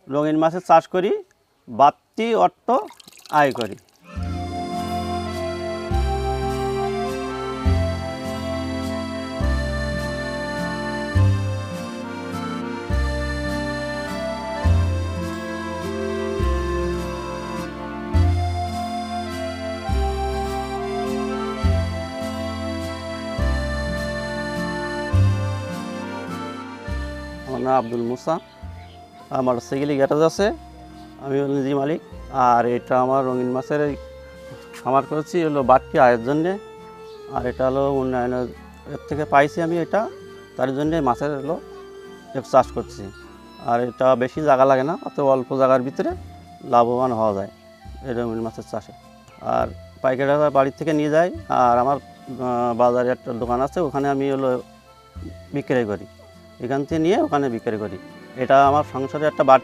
রঙিন মাছের চাষ করি, বাড়তি অর্থ আয় করি। আমার নাম আব্দুল মুসা, আমার সেগিলি গ্যারেজ আছে, আমি হলো নিজে মালিক। আর এটা আমার রঙিন মাছের খামার করেছি হলো বাড়তি আয়ের জন্যে। আর এটা হলো উন্নয়নের এর থেকে পাইছি আমি, এটা তার জন্যে মাছের হলো চাষ করছি। আর এটা বেশি জায়গা লাগে না, অত অল্প জায়গার ভিতরে লাভবান হওয়া যায় এই রঙিন মাছের চাষে। আর পাইকারিরা বাড়ির থেকে নিয়ে যায়, আর আমার বাজারে একটা দোকান আছে, ওখানে আমি হলো বিক্রয় করি, এখান থেকে নিয়ে ওখানে বিক্রয় করি। এটা আমার সংসারে একটা বাড়তি